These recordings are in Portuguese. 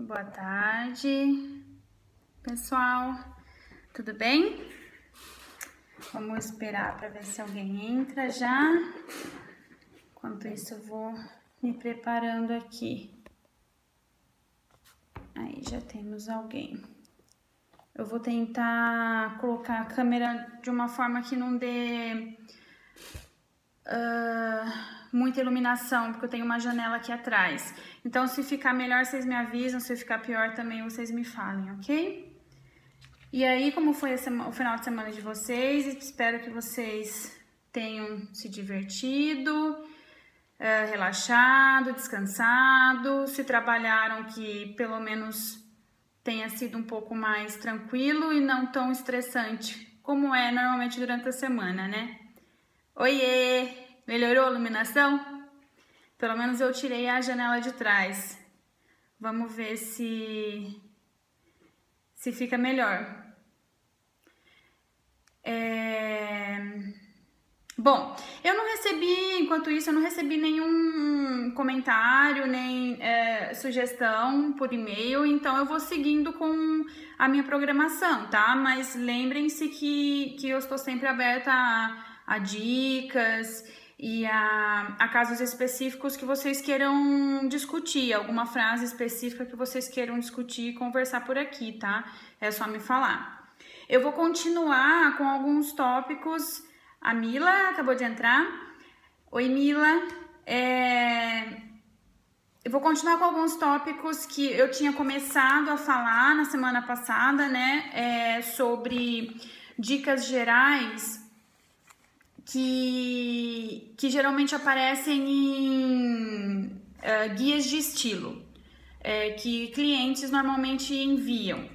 Boa tarde, pessoal. Tudo bem? Vamos esperar para ver se alguém entra já. Enquanto isso, eu vou me preparando aqui. Aí, já temos alguém. Eu vou tentar colocar a câmera de uma forma que não dê muita iluminação, porque eu tenho uma janela aqui atrás. Então, se ficar melhor, vocês me avisam. Se ficar pior, também vocês me falem, ok? E aí, como foi o final de semana de vocês? Espero que vocês tenham se divertido, relaxado, descansado. Se trabalharam, que pelo menos tenha sido um pouco mais tranquilo e não tão estressante, como é normalmente durante a semana, né? Oiê! Melhorou a iluminação? Pelo menos eu tirei a janela de trás. Vamos ver se fica melhor. Bom, eu não recebi, enquanto isso, eu não recebi nenhum comentário, nem sugestão por e-mail, então eu vou seguindo com a minha programação, tá? Mas lembrem-se que eu estou sempre aberta a dicas e a casos específicos que vocês queiram discutir, alguma frase específica que vocês queiram discutir e conversar por aqui, tá? É só me falar. Eu vou continuar com alguns tópicos. A Mila acabou de entrar. Oi, Mila. Eu vou continuar com alguns tópicos que eu tinha começado a falar na semana passada, né? Sobre dicas gerais que geralmente aparecem em guias de estilo, que clientes normalmente enviam.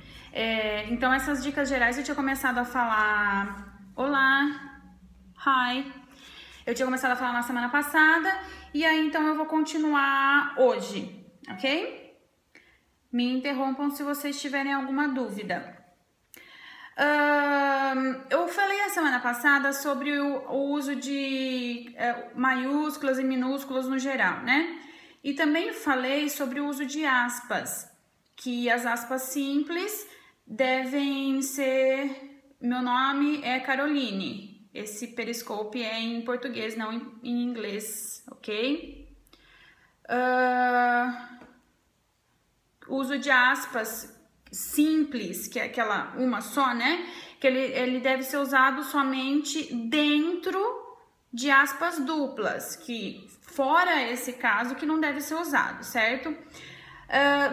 Então, essas dicas gerais eu tinha começado a falar. Olá, hi. Eu tinha começado a falar na semana passada e aí então eu vou continuar hoje, ok? Me interrompam se vocês tiverem alguma dúvida. Eu falei a semana passada sobre o uso de maiúsculas e minúsculas no geral, né? E também falei sobre o uso de aspas, que as aspas simples devem ser: meu nome é Caroline. Esse periscope é em português, não em inglês, ok? Uso de aspas simples, que é aquela uma só, né? Que ele deve ser usado somente dentro de aspas duplas, que fora esse caso que não deve ser usado, certo?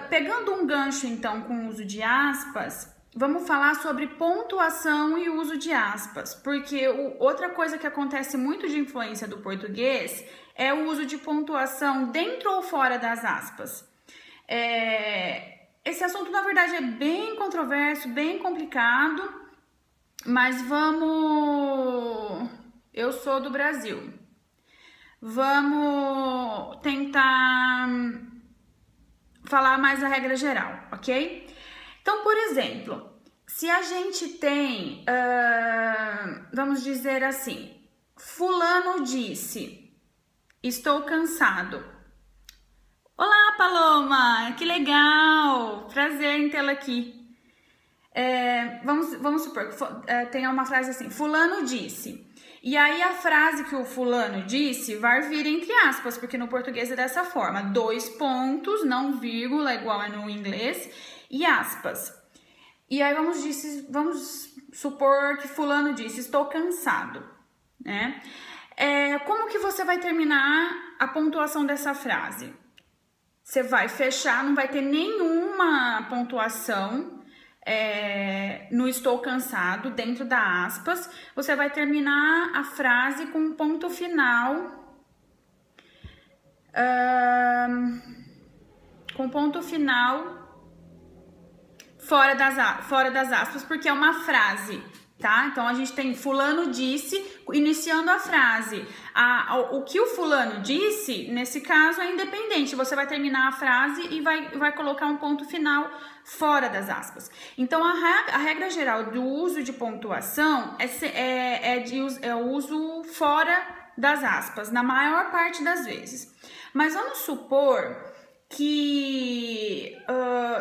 Pegando um gancho então com o uso de aspas, vamos falar sobre pontuação e uso de aspas, porque outra coisa que acontece muito de influência do português é o uso de pontuação dentro ou fora das aspas. Esse assunto, na verdade, é bem controverso, bem complicado, mas eu sou do Brasil. Vamos tentar falar mais a regra geral, ok? Então, por exemplo, se a gente tem, vamos dizer assim, fulano disse, estou cansado. Olá, Paloma, que legal, prazer em tê-la aqui. Vamos supor que tenha uma frase assim, fulano disse. E aí a frase que o fulano disse vai vir entre aspas, porque no português é dessa forma, 2 pontos, não vírgula, igual é no inglês, e aspas. E aí vamos supor que fulano disse, estou cansado, né? Como que você vai terminar a pontuação dessa frase? Você vai fechar, não vai ter nenhuma pontuação no estou cansado, dentro da aspas. Você vai terminar a frase com um ponto final. Fora das aspas, porque é uma frase, tá? Então, a gente tem fulano disse, iniciando a frase. O que o fulano disse, nesse caso, é independente. Você vai terminar a frase e vai colocar um ponto final fora das aspas. Então, a regra geral do uso de pontuação é o uso fora das aspas, na maior parte das vezes. Mas vamos supor que,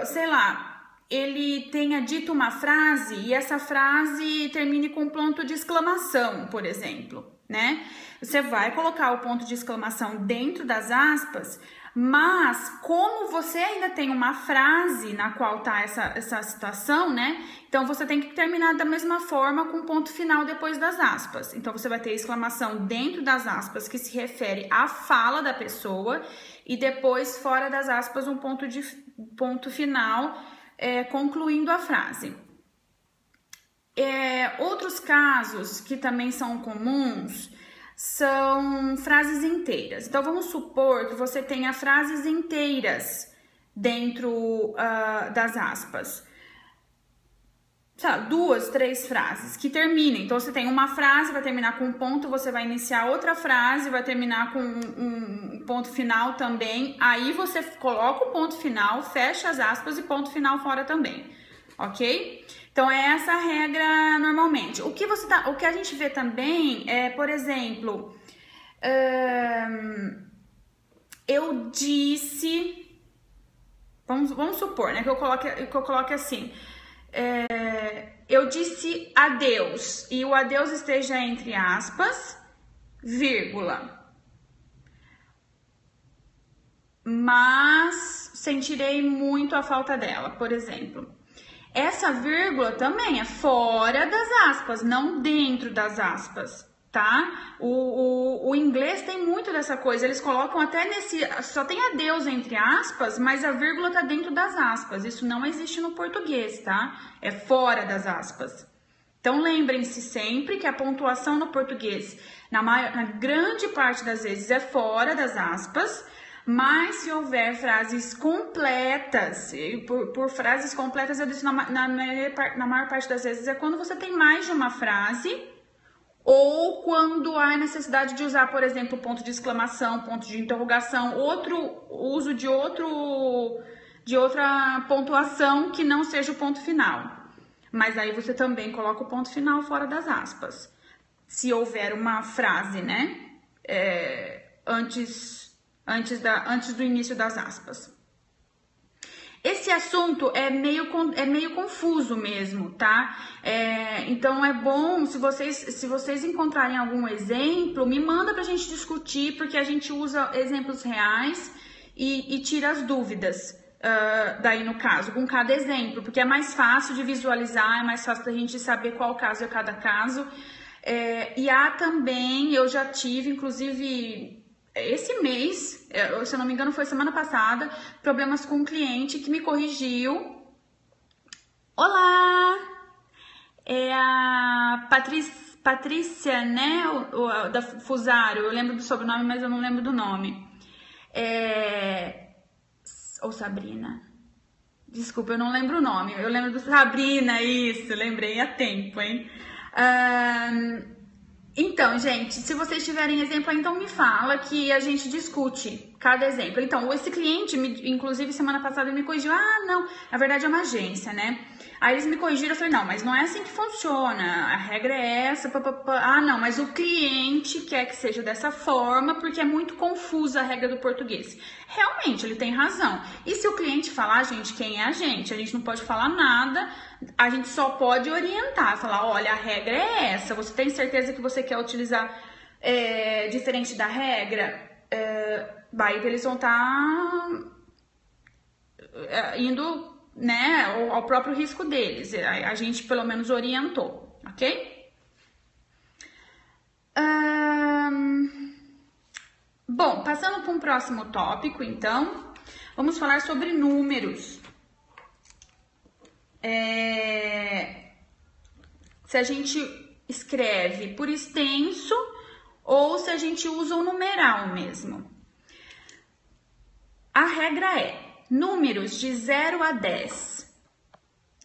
sei lá, ele tenha dito uma frase e essa frase termine com um ponto de exclamação, por exemplo, né? Você vai colocar o ponto de exclamação dentro das aspas, mas como você ainda tem uma frase na qual tá essa situação, né? Então você tem que terminar da mesma forma com ponto final depois das aspas. Então você vai ter exclamação dentro das aspas que se refere à fala da pessoa e depois fora das aspas um ponto final concluindo a frase. Outros casos que também são comuns são frases inteiras. Então, vamos supor que você tenha frases inteiras dentro das aspas. Sabe, 2, 3 frases que terminem. Então, você tem uma frase, vai terminar com um ponto, você vai iniciar outra frase, vai terminar com um ponto final também. Aí, você coloca o ponto final, fecha as aspas e ponto final fora também. Ok? Então, é essa a regra normalmente. O que a gente vê também é, por exemplo, eu disse... Vamos supor, né, que eu coloque assim... eu disse adeus e o adeus esteja entre aspas, vírgula. Mas sentirei muito a falta dela, por exemplo. Essa vírgula também é fora das aspas, não dentro das aspas, tá? O inglês tem muito dessa coisa, eles colocam até só tem adeus entre aspas, mas a vírgula tá dentro das aspas. Isso não existe no português, tá? É fora das aspas. Então lembrem-se sempre que a pontuação no português, na grande parte das vezes, é fora das aspas. Mas se houver frases completas, por frases completas eu disse na maior parte das vezes é quando você tem mais de uma frase ou quando há necessidade de usar, por exemplo, ponto de exclamação, ponto de interrogação, uso de outra pontuação que não seja o ponto final. Mas aí você também coloca o ponto final fora das aspas. Se houver uma frase, né, antes do início das aspas. Esse assunto é meio confuso mesmo, tá? Então é bom, se vocês encontrarem algum exemplo, me manda pra gente discutir, porque a gente usa exemplos reais e tira as dúvidas. Daí no caso, com cada exemplo, porque é mais fácil de visualizar, é mais fácil da gente saber qual caso é cada caso. E há também, eu já tive, inclusive... Esse mês, se eu não me engano foi semana passada, problemas com um cliente que me corrigiu. Olá! É a Patrícia, né? Da Fusaro. Eu lembro do sobrenome, mas eu não lembro do nome. Ou Sabrina. Desculpa, eu não lembro o nome. Eu lembro do Sabrina, isso. Lembrei a tempo, hein? Então, gente, se vocês tiverem exemplo, então me fala que a gente discute cada exemplo. Então, esse cliente, inclusive semana passada, ele me corrigiu. Não, na verdade é uma agência, né? Aí eles me corrigiram, eu falei, não, mas não é assim que funciona, a regra é essa, não, mas o cliente quer que seja dessa forma, porque é muito confusa a regra do português. Realmente, ele tem razão. E se o cliente falar, gente, quem é a gente não pode falar nada, a gente só pode orientar, falar, olha, a regra é essa, você tem certeza que você quer utilizar diferente da regra? Aí eles vão estar indo... né, ao próprio risco deles. A gente pelo menos orientou, ok? Bom, passando para um próximo tópico, então, vamos falar sobre números. Se a gente escreve por extenso ou se a gente usa o numeral mesmo. A regra é números de 0 a 10.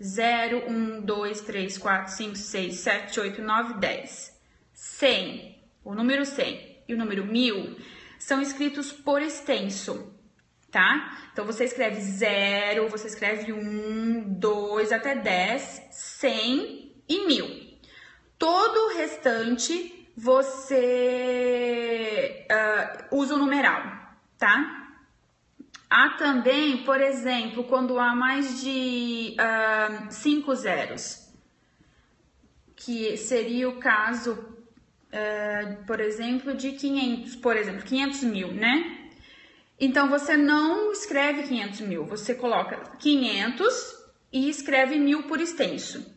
0, 1, 2, 3, 4, 5, 6, 7, 8, 9, 10. 100, o número 100 e o número 1000 são escritos por extenso, tá? Então, você escreve 0, você escreve 1, 2, até 10, 100 e 1000. Todo o restante, você usa o numeral, tá? Há também, por exemplo, quando há mais de 5 zeros, que seria o caso, por exemplo, de 500 mil, né? Então, você não escreve 500 mil, você coloca 500 e escreve 1000 por extenso,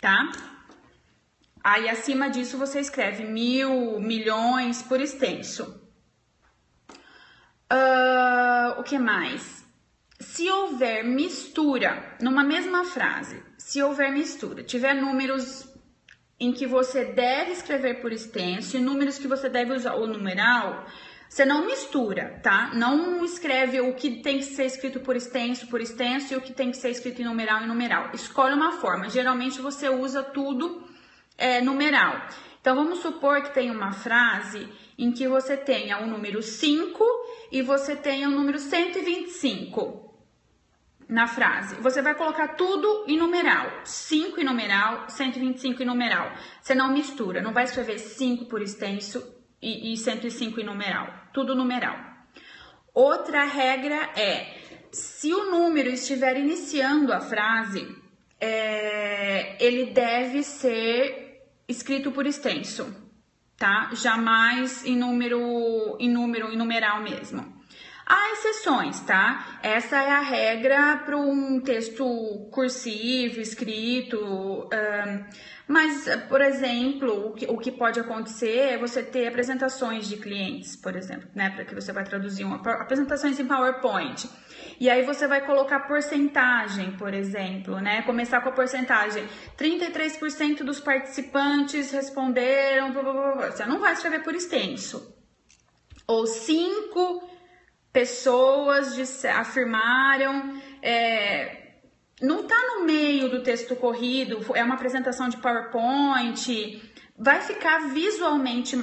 tá? Aí, acima disso, você escreve 1000, milhões por extenso. O que mais? Se houver mistura numa mesma frase, se houver mistura, tiver números em que você deve escrever por extenso e números que você deve usar o numeral, você não mistura, tá? Não escreve o que tem que ser escrito por extenso e o que tem que ser escrito em numeral. Escolhe uma forma. Geralmente você usa tudo numeral. Então, vamos supor que tem uma frase em que você tenha o número 5 e você tenha o número 125 na frase. Você vai colocar tudo em numeral. 5 em numeral, 125 em numeral. Você não mistura, não vai escrever 5 por extenso e 105 em numeral. Tudo numeral. Outra regra é, se o número estiver iniciando a frase, ele deve ser escrito por extenso, tá? Jamais em numeral mesmo. Há exceções, tá? Essa é a regra para um texto cursivo, escrito, mas, por exemplo, o que pode acontecer é você ter apresentações de clientes, por exemplo, né? Para que você vai traduzir apresentações em PowerPoint. E aí você vai colocar porcentagem, por exemplo, né? Começar com a porcentagem. 33% dos participantes responderam, blá, blá, blá, blá. Você não vai escrever por extenso. Ou 5 pessoas afirmaram, não está no meio do texto corrido, é uma apresentação de PowerPoint, vai ficar visualmente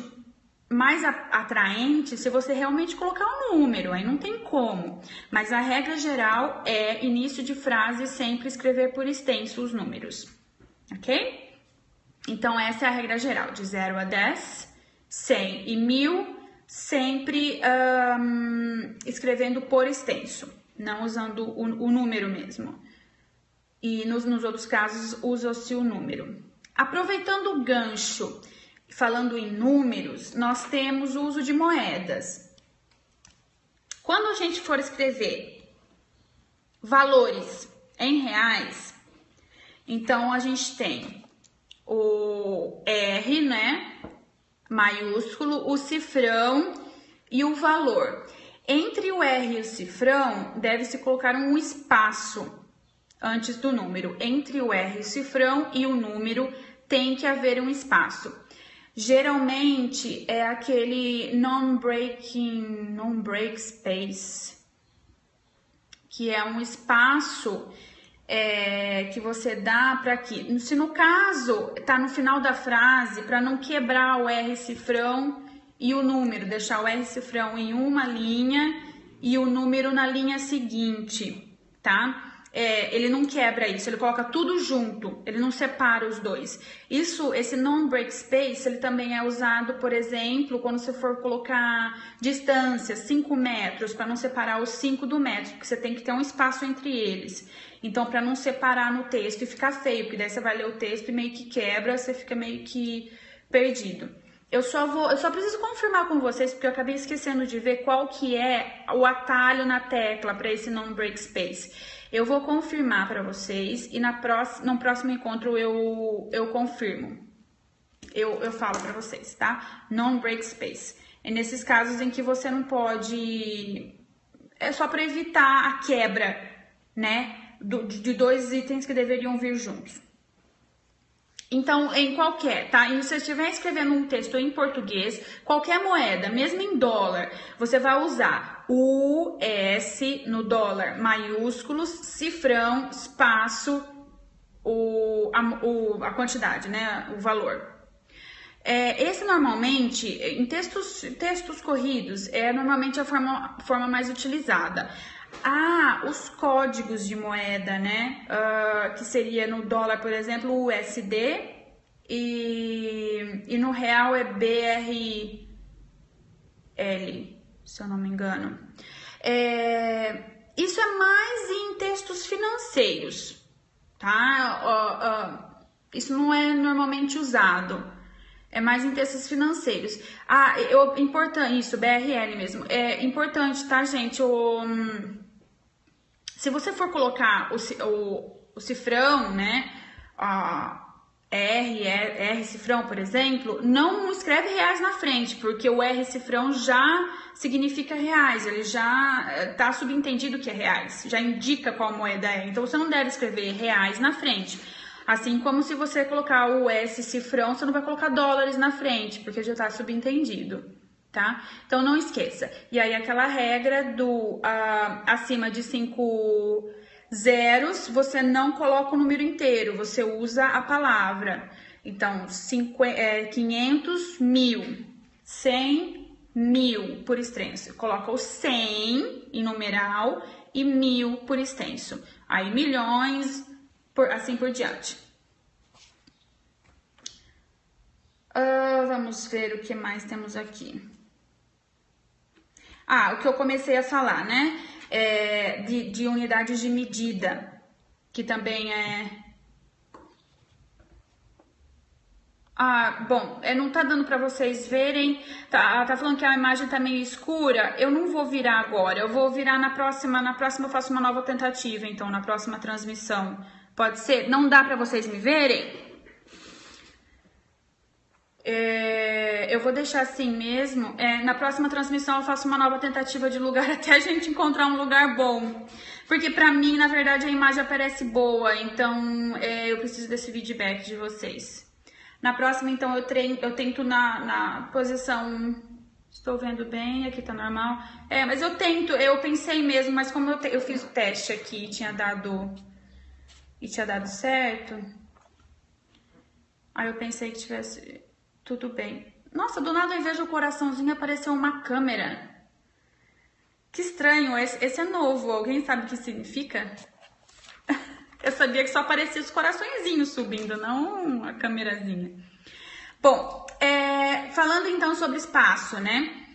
mais atraente se você realmente colocar um número, aí não tem como. Mas a regra geral é, início de frase, sempre escrever por extenso os números, ok? Então, essa é a regra geral, de 0 a 10, 100 e 1000, sempre escrevendo por extenso, não usando o número mesmo. E nos outros casos, usa-se o número. Aproveitando o gancho, falando em números, nós temos o uso de moedas. Quando a gente for escrever valores em reais, então a gente tem o R, né? Maiúsculo, o cifrão e o valor. Entre o R e o cifrão, deve-se colocar um espaço antes do número. Entre o R e o cifrão e o número, tem que haver um espaço. Geralmente, é aquele non-break space, que é um espaço que você dá para que, se no caso tá no final da frase, para não quebrar o R cifrão e o número, deixar o R cifrão em uma linha e o número na linha seguinte, tá? Ele não quebra isso, ele coloca tudo junto, ele não separa os dois. Esse non-break space, ele também é usado, por exemplo, quando você for colocar distância, 5 metros, para não separar os 5 do metro, porque você tem que ter um espaço entre eles. Então, para não separar no texto e ficar feio, porque daí você vai ler o texto e meio que quebra, você fica meio que perdido. Eu só preciso confirmar com vocês, porque eu acabei esquecendo de ver qual que é o atalho na tecla para esse non-break space. Eu vou confirmar para vocês e no próximo encontro eu confirmo. Eu falo para vocês, tá? Non-break space. É nesses casos em que você não pode... É só para evitar a quebra, né? De dois itens que deveriam vir juntos. Então, em qualquer, tá? E se você estiver escrevendo um texto em português, qualquer moeda, mesmo em dólar, você vai usar US no dólar maiúsculos, cifrão, espaço, a quantidade, né? O valor. Esse normalmente, em textos corridos, é normalmente a forma mais utilizada. Os códigos de moeda, né? Que seria no dólar, por exemplo, o USD e no real é BRL, se eu não me engano. Isso é mais em textos financeiros, tá? Isso não é normalmente usado. É mais em textos financeiros. Importante, isso, BRL mesmo. É importante, tá, gente? Se você for colocar o cifrão, né? R cifrão, por exemplo, não escreve reais na frente, porque o R cifrão já significa reais, ele já tá subentendido que é reais, já indica qual moeda é. Então você não deve escrever reais na frente. Assim como se você colocar o S cifrão, você não vai colocar dólares na frente, porque já está subentendido, tá? Então não esqueça. E aí aquela regra do acima de 5 zeros, você não coloca o número inteiro, você usa a palavra. Então, 500 mil, 100 mil por extenso. Coloca o 100 em numeral e 1000 por extenso. Aí milhões, assim por diante. Vamos ver o que mais temos aqui. O que eu comecei a falar, né? De unidades de medida, que também é... bom, não tá dando pra vocês verem, tá falando que a imagem tá meio escura, eu não vou virar agora, eu vou virar na próxima eu faço uma nova tentativa, então, na próxima transmissão. Pode ser? Não dá pra vocês me verem? Eu vou deixar assim mesmo. Na próxima transmissão eu faço uma nova tentativa de lugar até a gente encontrar um lugar bom. Porque pra mim, na verdade, a imagem aparece boa. Então, eu preciso desse feedback de vocês. Na próxima, então, eu tento na posição... Estou vendo bem, aqui tá normal. Mas eu pensei mesmo, mas como eu fiz o teste aqui e tinha dado certo, aí eu pensei que tivesse tudo bem. Nossa, do nada, ao invés do coraçãozinho, apareceu uma câmera. Que estranho, esse é novo. Alguém sabe o que significa? Eu sabia que só aparecia os coraçõezinhos subindo, não a câmerazinha. Bom, falando então sobre espaço, né?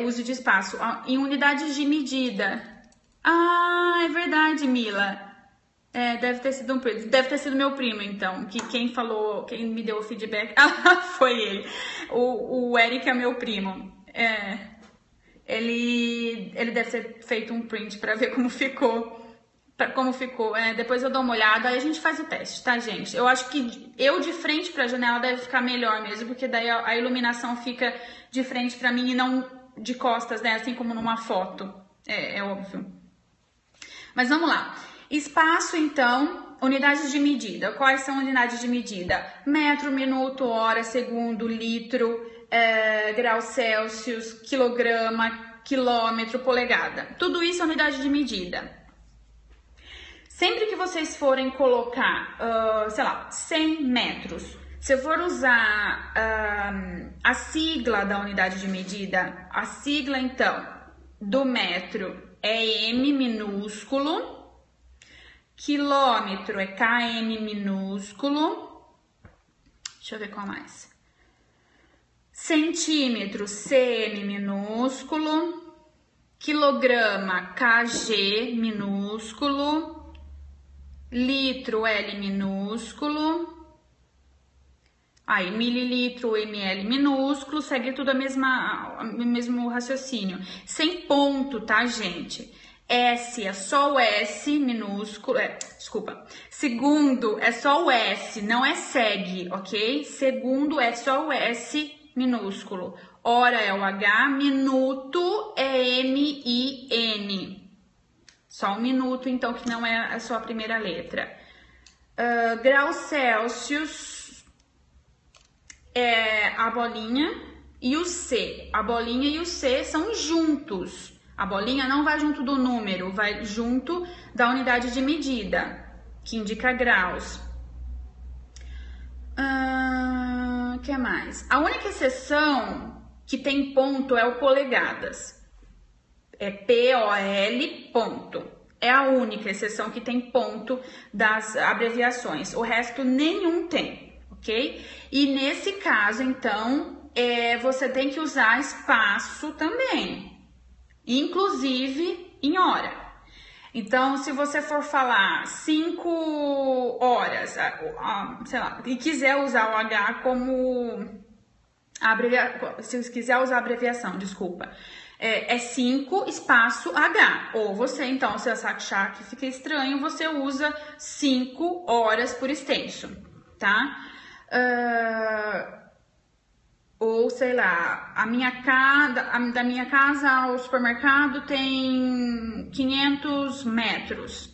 Uso de espaço em unidades de medida. É verdade, Mila. Deve ter sido meu primo, então, que quem me deu o feedback, foi ele. O Eric é meu primo. Ele deve ter feito um print para ver como ficou. Depois eu dou uma olhada, aí a gente faz o teste, tá, gente? Eu acho que de frente pra janela deve ficar melhor mesmo, porque daí a iluminação fica de frente pra mim e não de costas, né? Assim como numa foto. É óbvio. Mas vamos lá. Espaço, então, unidades de medida. Quais são unidades de medida? Metro, minuto, hora, segundo, litro, grau Celsius, quilograma, quilômetro, polegada. Tudo isso é unidade de medida. Sempre que vocês forem colocar, 100 metros, se eu for usar a sigla da unidade de medida, a sigla, então, do metro é M minúsculo, quilômetro é KM minúsculo, deixa eu ver qual mais, centímetro CM minúsculo, quilograma KG minúsculo, litro L minúsculo, aí mililitro ML minúsculo, segue tudo o mesmo raciocínio, sem ponto, tá, gente? S é só o S minúsculo, segundo é só o S, não é segue, ok? Segundo é só o S minúsculo, hora é o H, minuto é M-I-N, só um minuto, então, que não é a sua primeira letra. Grau Celsius é a bolinha e o C, a bolinha e o C são juntos. A bolinha não vai junto do número, vai junto da unidade de medida, que indica graus. O que mais? A única exceção que tem ponto é o polegadas. É POL, ponto. É a única exceção que tem ponto das abreviações. O resto nenhum tem, ok? E nesse caso, então, você tem que usar espaço também. Inclusive em hora. Então, se você for falar 5 horas, sei lá, e quiser usar o H como se quiser usar a abreviação, desculpa, é 5 espaço H. Ou você, então, se achar que fica estranho, você usa 5 horas por extenso, tá? Ou, sei lá, da minha casa ao supermercado tem 500 metros.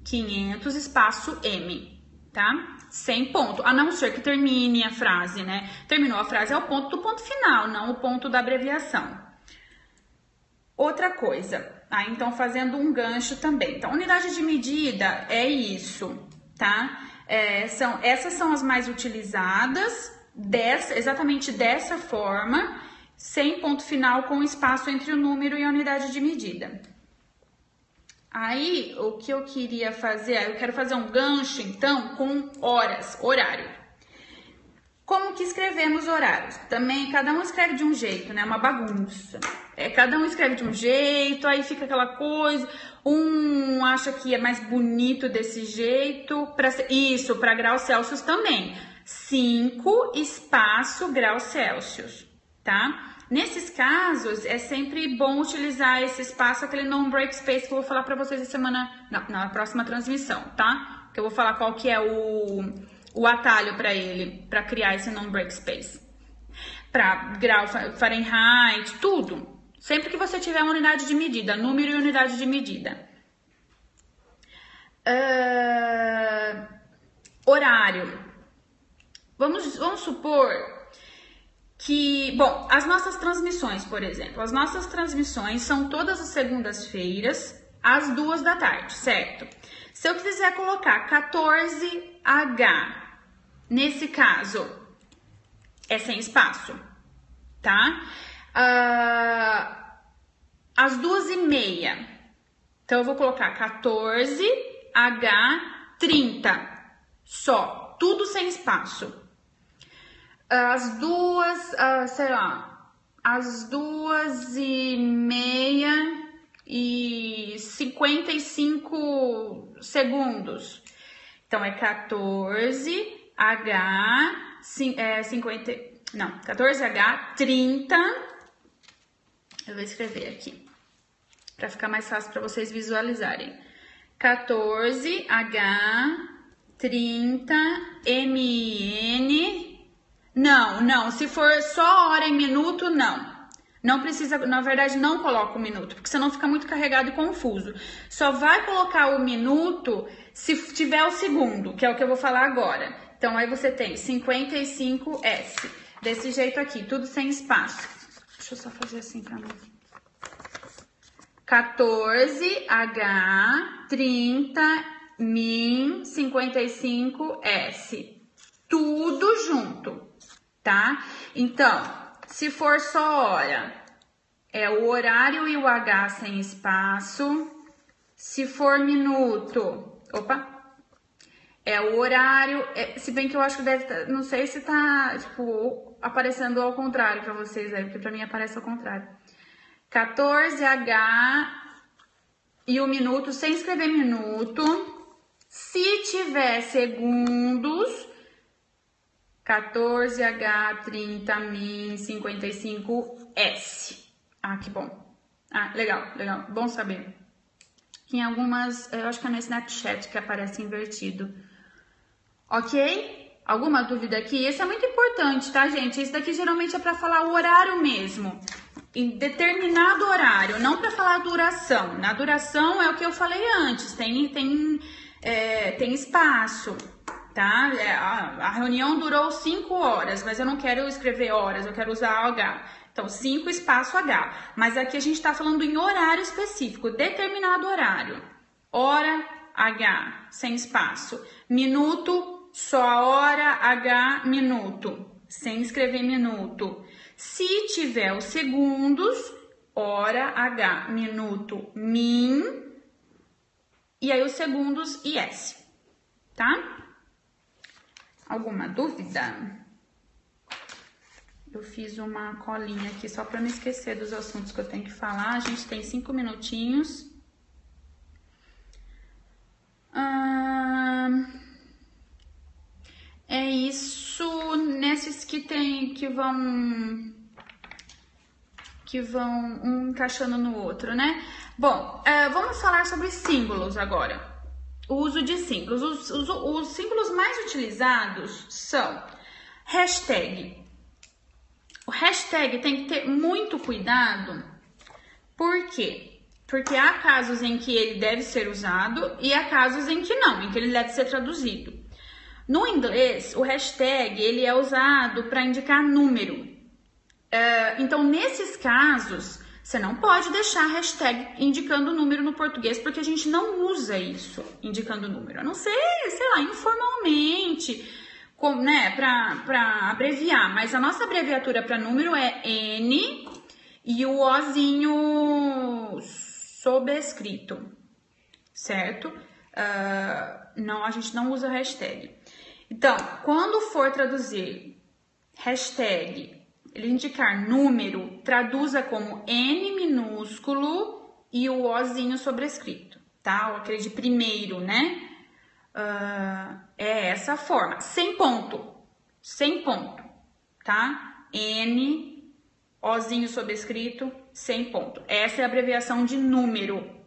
500 espaço M, tá? Sem ponto, a não ser que termine a frase, né? Terminou a frase é o ponto do ponto final, não o ponto da abreviação. Outra coisa, então fazendo um gancho também. Então, unidade de medida é isso, tá? Essas são as mais utilizadas, exatamente dessa forma, sem ponto final, com espaço entre o número e a unidade de medida. Aí, o que eu queria fazer, eu quero fazer um gancho, então, com horas, horário. Como que escrevemos horários? Também, cada um escreve de um jeito, né? Uma bagunça. Cada um escreve de um jeito, aí fica aquela coisa, um acha que é mais bonito desse jeito, isso, para graus Celsius também. 5 espaço graus Celsius, tá? Nesses casos, é sempre bom utilizar esse espaço, aquele non-break space que eu vou falar para vocês na próxima transmissão, tá? Que eu vou falar qual que é o atalho para ele, para criar esse non-break space. Para grau Fahrenheit, tudo. Sempre que você tiver uma unidade de medida, número e unidade de medida. Horário. Vamos supor que, bom, as nossas transmissões, por exemplo, as nossas transmissões são todas as segundas-feiras, às 2 da tarde, certo? Se eu quiser colocar 14H, nesse caso, é sem espaço, tá? Às 2h30, então eu vou colocar 14H30, só, tudo sem espaço. Às 2h30 e 55 segundos. Então, é 14H30. Eu vou escrever aqui, para ficar mais fácil para vocês visualizarem. 14H30 MN. Não, se for só hora e minuto, não. Não precisa, na verdade, não coloca o minuto, porque senão fica muito carregado e confuso. Só vai colocar o minuto se tiver o segundo, que é o que eu vou falar agora. Então, aí você tem 55S, desse jeito aqui, tudo sem espaço. Deixa eu só fazer assim pra mim. 14H30 min 55S. Tudo junto, tá? Então, se for só hora, é o horário e o H sem espaço. Se for minuto, é o horário, se bem que eu acho que deve, não sei se tá, tipo, aparecendo ao contrário pra vocês aí, porque pra mim aparece ao contrário. 14H e o minuto, sem escrever minuto. Se tiver segundos, 14H30 min 55S. Ah, que bom. Ah, legal. Bom saber. Em algumas, eu acho que é no Snapchat que aparece invertido. Ok? Alguma dúvida aqui? Isso é muito importante, tá, gente? Isso daqui geralmente é para falar o horário mesmo. Em determinado horário, não para falar a duração. Na duração é o que eu falei antes. Tem espaço. Tá? A reunião durou 5 horas, mas eu não quero escrever horas, eu quero usar H. Então, 5 espaço H. Mas aqui a gente está falando em horário específico, determinado horário. Hora, H, sem espaço. Minuto, só a hora, H, minuto. Sem escrever minuto. Se tiver os segundos, hora, H, minuto, min. E aí os segundos e S. Tá? Alguma dúvida? Eu fiz uma colinha aqui só para não esquecer dos assuntos que eu tenho que falar. A gente tem 5 minutinhos. que vão um encaixando no outro, né? Bom, vamos falar sobre símbolos agora. O uso de símbolos. Os símbolos mais utilizados são hashtag. O hashtag tem que ter muito cuidado. Por quê? Porque há casos em que ele deve ser usado e há casos em que não, em que ele deve ser traduzido. No inglês, o hashtag ele é usado para indicar número. Então, nesses casos, você não pode deixar hashtag indicando número no português, porque a gente não usa isso, indicando número. A não ser, sei lá, informalmente, né, para abreviar. Mas a nossa abreviatura para número é N e o Ozinho sobrescrito, certo? Não, a gente não usa hashtag. Então, quando for traduzir hashtag, ele indicar número, traduza como N minúsculo e o Ozinho sobrescrito, tá? Aquele de primeiro, né? É essa forma, sem ponto, tá? N, Ozinho sobrescrito, sem ponto. Essa é a abreviação de número.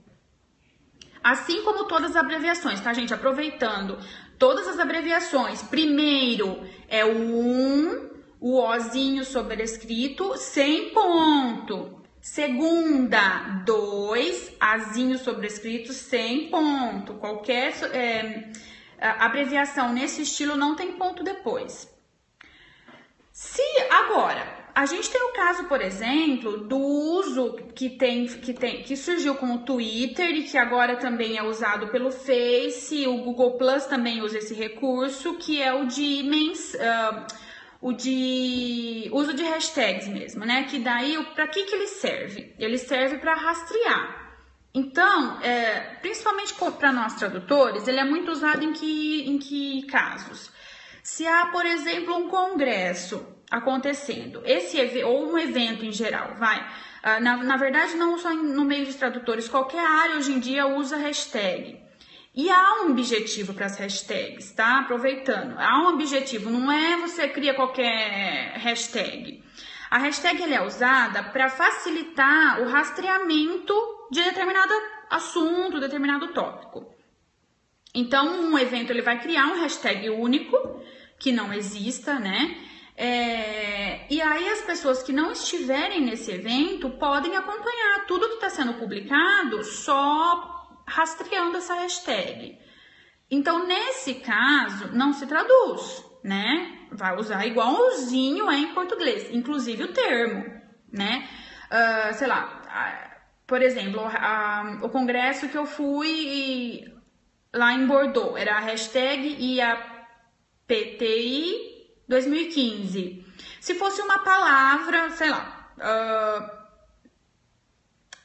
Assim como todas as abreviações, tá, gente? Aproveitando, todas as abreviações, primeiro é o 1, o Ozinho sobrescrito, sem ponto. Segunda, 2, Azinho sobrescrito, sem ponto. Qualquer abreviação nesse estilo não tem ponto depois. Se agora a gente tem o caso, por exemplo, do uso que surgiu com o Twitter e que agora também é usado pelo Face, o Google Plus também usa esse recurso, que é o de uso de hashtags mesmo, né? Que daí, para que ele serve? Ele serve para rastrear. Então, principalmente para nós tradutores, ele é muito usado em que casos? Se há, por exemplo, um congresso acontecendo, ou um evento em geral, na verdade, não só no meio de tradutores, qualquer área hoje em dia usa hashtag. E há um objetivo para as hashtags, tá? Aproveitando, há um objetivo, não é você cria qualquer hashtag. A hashtag ela é usada para facilitar o rastreamento de determinado assunto, determinado tópico. Então, um evento ele vai criar um hashtag único, que não exista, né? E aí as pessoas que não estiverem nesse evento podem acompanhar tudo que está sendo publicado só rastreando essa hashtag. Então, nesse caso, não se traduz, né? Vai usar igualzinho em português, inclusive o termo, né? Sei lá, por exemplo, o congresso que eu fui lá em Bordeaux, era a hashtag IAPTI 2015. Se fosse uma palavra, sei lá,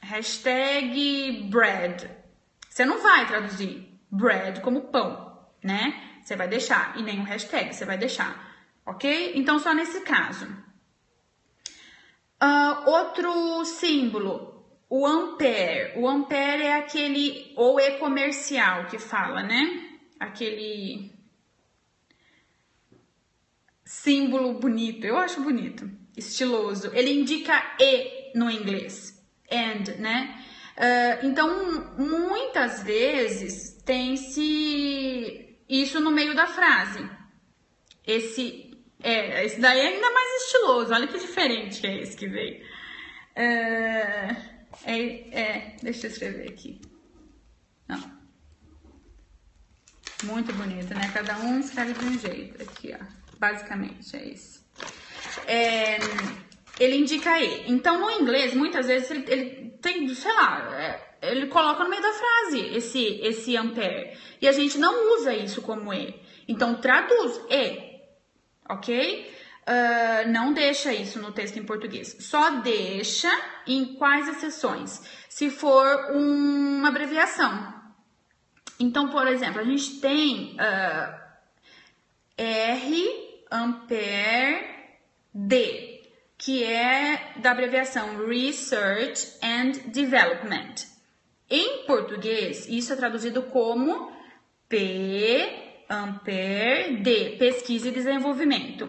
hashtag bread, você não vai traduzir bread como pão, né? Você vai deixar, e nem o hashtag, você vai deixar, ok? Então, só nesse caso. Outro símbolo, o ampere. O ampere é aquele, ou é comercial que fala, né? Aquele símbolo bonito, eu acho bonito, estiloso. Ele indica e no inglês, and, né? Então, muitas vezes tem-se isso no meio da frase. Esse daí é ainda mais estiloso. Olha que diferente que é esse que veio. Deixa eu escrever aqui. Não. Muito bonito, né? Cada um escreve de um jeito. Aqui, ó. Basicamente é esse. Ele indica e. Então, no inglês, muitas vezes ele tem, sei lá, ele coloca no meio da frase esse ampere. E a gente não usa isso como e. Então, traduz e, ok? Não deixa isso no texto em português. Só deixa em quais exceções? Se for uma abreviação. Então, por exemplo, a gente tem R, ampere, D, que é da abreviação Research and Development. Em português, isso é traduzido como P, ampere, D, pesquisa e desenvolvimento.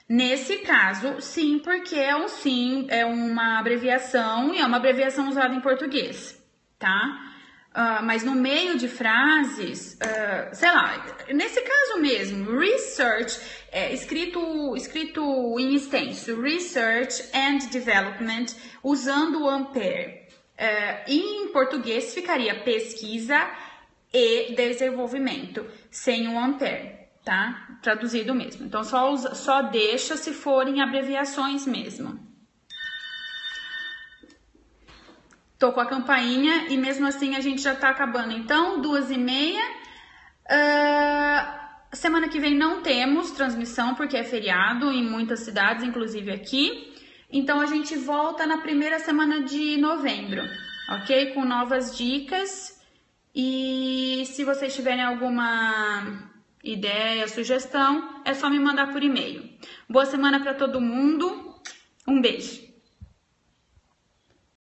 Nesse caso, sim, porque é um sim, é uma abreviação e é uma abreviação usada em português, tá? Mas no meio de frases, sei lá, nesse caso mesmo, research, escrito em extenso, research and development, usando o ampere. Em português ficaria pesquisa e desenvolvimento, sem o ampere, tá? Traduzido mesmo. Então, só deixa se forem abreviações mesmo. Tô com a campainha e mesmo assim a gente já tá acabando. Então, 2h30. Semana que vem não temos transmissão porque é feriado em muitas cidades, inclusive aqui. Então, a gente volta na primeira semana de novembro, ok? Com novas dicas. E se vocês tiverem alguma ideia, sugestão, é só me mandar por e-mail. Boa semana para todo mundo. Um beijo.